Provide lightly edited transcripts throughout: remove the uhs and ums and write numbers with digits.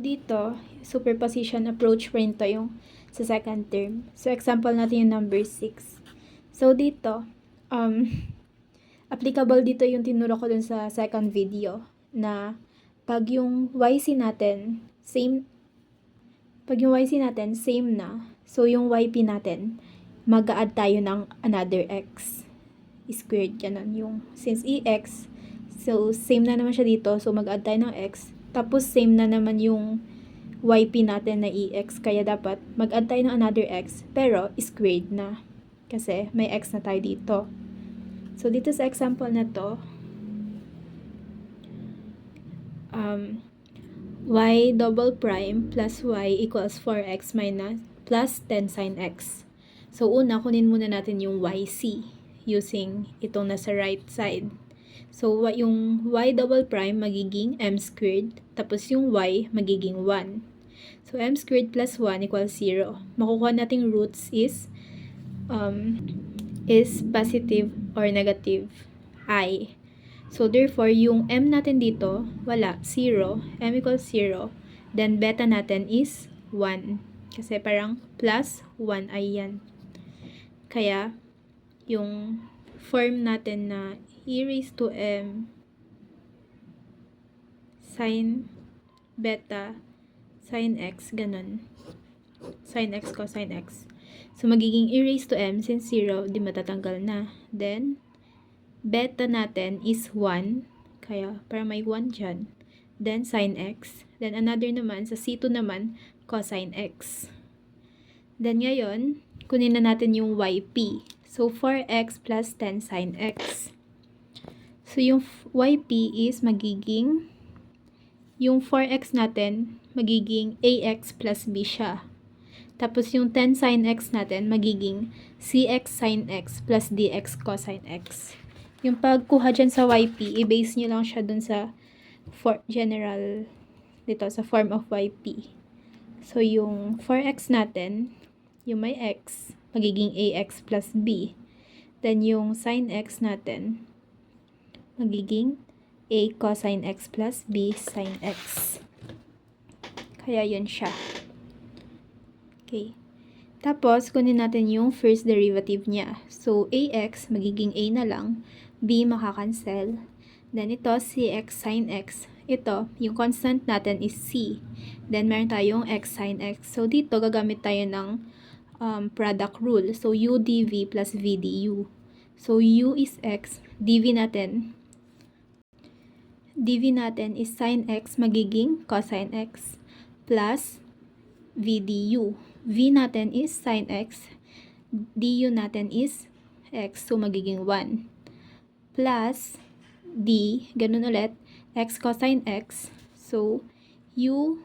dito, superposition approach pa rin to yung sa second term. So, example natin yung number 6. So, dito, applicable dito yung tinuro ko dun sa second video na pag yung YC natin, same na, so yung YP natin, mag-a-add tayo ng another X squared, ganun yung, since EX, so same na naman siya dito, so mag-add tayo ng X, tapos same na naman yung YP natin na EX, kaya dapat mag-add tayo ng another X, pero squared na, kasi may X na tayo dito. So, dito sa example na to, y double prime plus y equals 4x minus plus 10 sin x. So, una, kunin muna natin yung yc using itong nasa right side. So, yung y double prime magiging m squared, tapos yung y magiging 1. So, m squared plus 1 equals 0. Makukuha nating roots is positive or negative I. So, therefore, yung m natin dito, wala, 0, m equals 0, then beta natin is 1. Kasi parang plus 1 ay yan. Kaya, yung form natin na e raised to m sin beta sin x, ganun. Sin x cosine x. So, magiging e raised to m, since 0, di matatanggal na. Then, beta natin is 1, kaya para may 1 dyan. Then, sin x. Then, another naman, sa C2 naman, cosine x. Then, ngayon, kunin na natin yung yp. So, 4x plus 10 sin x. So, yung yp is magiging, yung 4x natin, magiging ax plus b siya. Tapos, yung 10 sin x natin, magiging cx sin x plus dx cosine x. Yung pagkuha dyan sa yp, i-base nyo lang siya dun sa general, dito, sa form of yp. So, yung 4x natin, yung may x, magiging ax plus b. Then, yung sin x natin, magiging a cosine x plus b sin x. Kaya yun siya. Okay. Tapos, kunin natin yung first derivative niya. So, ax, magiging a na lang. B, makakancel. Then, ito, cx sin x. Ito, yung constant natin is c. Then, meron tayong x sin x. So, dito, gagamit tayo ng product rule. So, u dv plus v du. So, u is x. dv natin is sin x, magiging cosine x. Plus v du. V natin is sin x. Du natin is x. So, magiging 1. Plus d, ganun ulit, x cosine x. So, u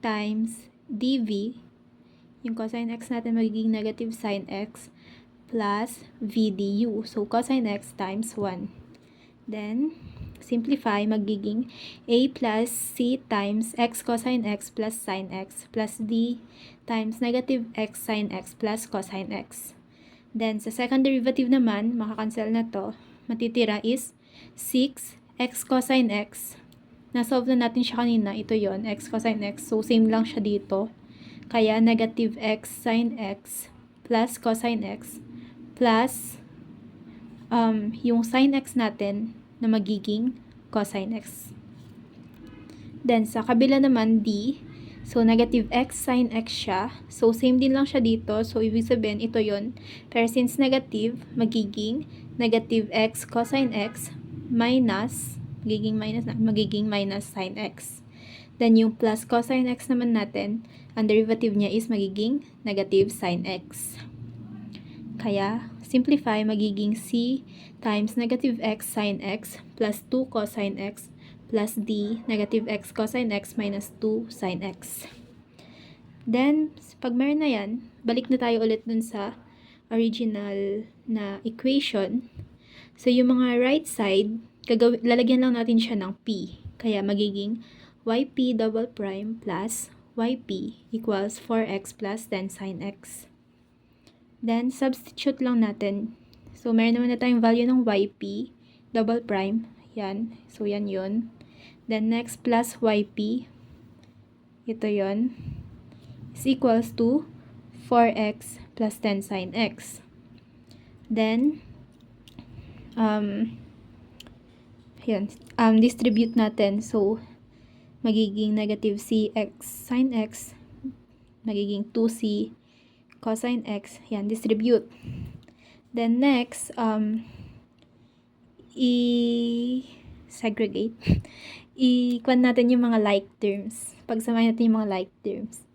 times dv, yung cosine x natin magiging negative sin x, plus v du. So, cosine x times 1. Then, simplify, magiging a plus c times x cosine x plus sin x plus d times negative x sin x plus cosine x. Then, sa second derivative naman, makakancel na to. Matitira is 6x cosine x. Nasolve na natin siya kanina. Ito yon, x cosine x. So, same lang siya dito. Kaya, negative x sin x plus cosine x plus yung sin x natin na magiging cosine x. Then, sa kabila naman, d. So, negative x sin x siya. So, same din lang siya dito. So, ibig sabihin, ito yon. Pero since negative, magiging negative x cosine x minus, magiging minus sin x. Then, yung plus cosine x naman natin, ang derivative niya is magiging negative sin x. Kaya, simplify, magiging c times negative x sin x plus 2 cosine x plus d negative x cosine x minus 2 sin x. Then, pag meron na yan, balik na tayo ulit dun sa original na equation. So, yung mga right side, lalagyan lang natin siya ng p. Kaya, magiging yp double prime plus yp equals 4x plus 10 sin x. Then, substitute lang natin. So, meron naman na tayong value ng yp double prime. Yan. So, yan yun. Then, next, plus yp ito yon, is equals to 4x plus 10 sine x. Then, distribute natin. So, magiging negative cx sine x, magiging 2c cosine x. Yan, distribute. Then, next, i-segregate. I-kwan natin yung mga like terms. Pagsamahin natin yung mga like terms.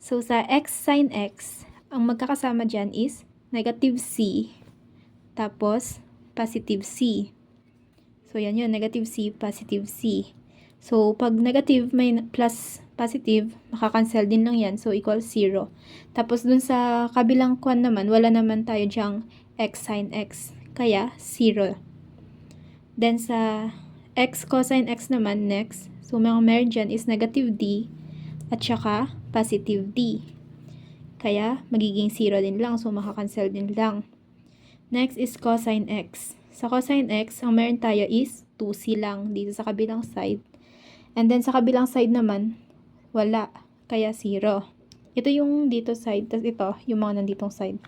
So, sa x sine x, ang magkakasama dyan is negative c, tapos positive c. So, yan yun, negative c, positive c. So, pag negative may plus positive, makakancel din lang yan. So, equals 0. Tapos, dun sa kabilang kwan naman, wala naman tayo dyang x sine x. Kaya, 0. Then, sa x cosine x naman, next. So, mga meron dyan is negative d at saka positive d. Kaya, magiging 0 din lang. So, makakancel din lang. Next is cosine x. Sa cosine x, ang meron tayo is 2c lang dito sa kabilang side. And then, sa kabilang side naman, wala. Kaya 0. Ito yung dito side. Tapos ito, yung mga nanditong side.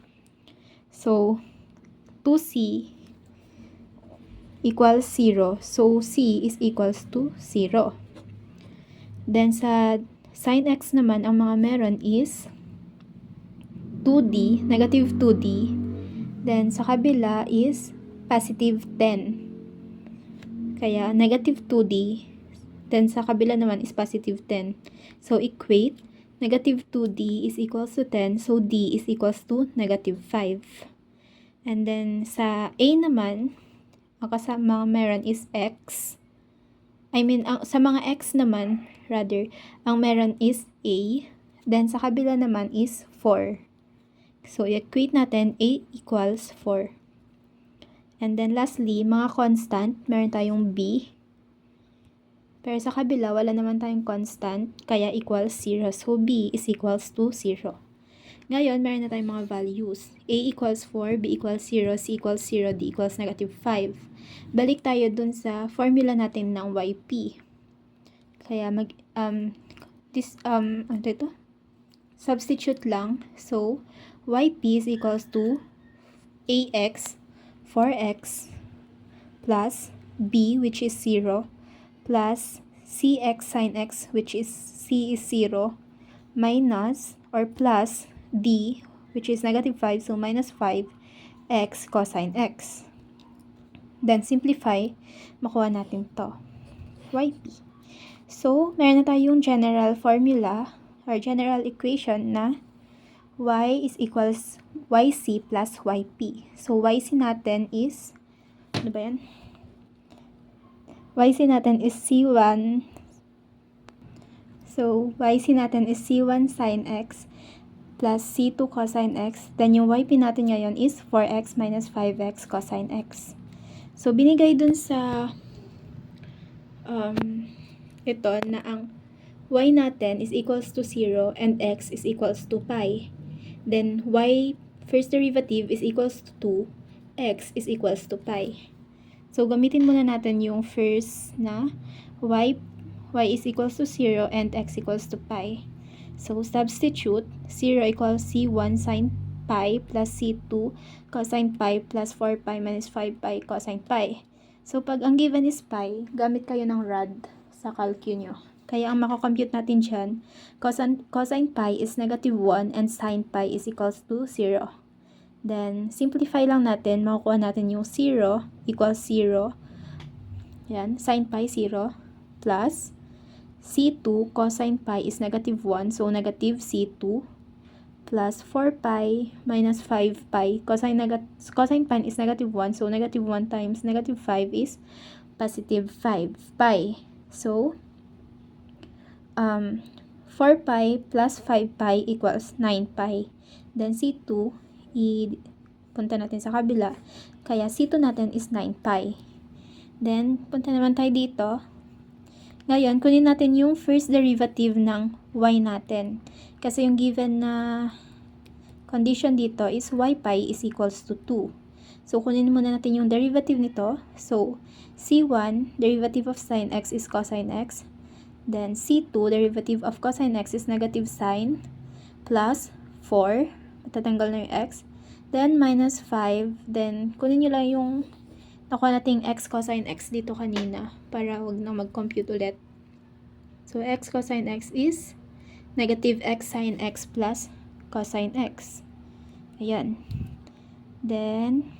So, 2c equals 0. So, c is equals to 0. Then, sa sin x naman, ang mga meron is 2d, negative 2d. Then, sa kabila is positive 10. Kaya, negative 2d. Then, sa kabila naman is positive 10. So, equate. Negative 2d is equals to 10. So, d is equals to negative 5. And then, sa a naman, ang kasama meron is x. Sa mga x naman, ang meron is a. Then, sa kabila naman is 4. So, i-equate natin, a equals 4. And then, lastly, mga constant, meron tayong b. Pero sa kabila, wala naman tayong constant, kaya equals 0. So, b is equals to 0. Ngayon, meron na tayong mga values. A equals 4, b equals 0, c equals 0, d equals negative 5. Balik tayo dun sa formula natin ng yp. Kaya, substitute lang. So, yp is equals to ax, 4x, plus b, which is 0, plus cx sin x, which is c is 0, minus or plus d, which is negative 5, so minus 5x cosine x. Then, simplify, makuha natin to, yp. So, meron na tayong general formula or general equation na y is equals yc plus yp. So, yc natin is, ano ba yan? yc natin is c1. So, yc natin is c1 sin x plus c2 cosine x. Then, yung yp natin ngayon is 4x minus 5x cosine x. So, binigay dun sa ito na ang y natin is equals to 0 and x is equals to pi. Then, y first derivative is equals to 2, x is equals to pi. So, gamitin muna natin yung first na y is equals to 0 and x equals to pi. So, substitute, 0 equals c1 sin pi plus c2 cosine pi plus 4 pi minus 5 pi cosine pi. So, pag ang given is pi, gamit kayo ng rad sa calcu nyo. Kaya ang makakompute natin dyan, cosine pi is negative 1 and sin pi is equals to 0. Then, simplify lang natin, makukuha natin yung 0 equals 0. Yan, sin pi 0 plus c2 cosine pi is negative 1, so negative c2 plus 4 pi minus 5 pi. Cosine pi is negative 1, so negative 1 times negative 5 is positive 5 pi. So, 4 pi plus 5 pi equals 9 pi. Then, C2, punta natin sa kabila. Kaya, C2 natin is 9 pi. Then, punta naman tayo dito. Ngayon, kunin natin yung first derivative ng y natin. Kasi yung given na condition dito is y pi is equals to 2. So, kunin muna natin yung derivative nito. So, C1, derivative of sin x is cosine x. Then C2, derivative of cosine x is negative sine plus 4. Matatanggal na yung x. Then minus 5. Then kunin nyo lang yung nakuha nating x cosine x dito kanina para wag na mag-compute ulit. So x cosine x is negative x sine x plus cosine x. Ayan. Then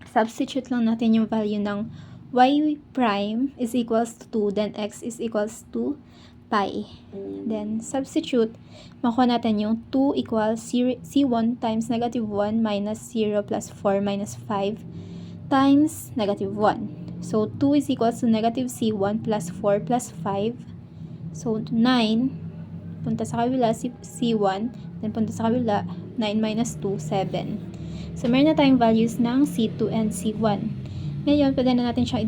substitute lang natin yung value ng y prime is equals to 2, then x is equals to pi. Then substitute, makuha natin yung 2 equals c1 times negative 1 minus 0 plus 4 minus 5 times negative 1. So 2 is equals to negative c1 plus 4 plus 5. So 9, punta sa kabila c1, then punta sa kabila 9 minus 2, 7. So meron na tayong values ng c2 and c1. Ngayon, pwede na natin siyang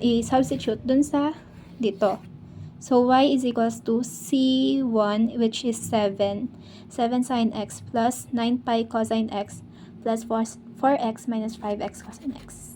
i-substitute dun sa dito. So, y is equals to c1, which is 7. 7 sine x plus 9 pi cosine x plus 4x minus 5x cosine x.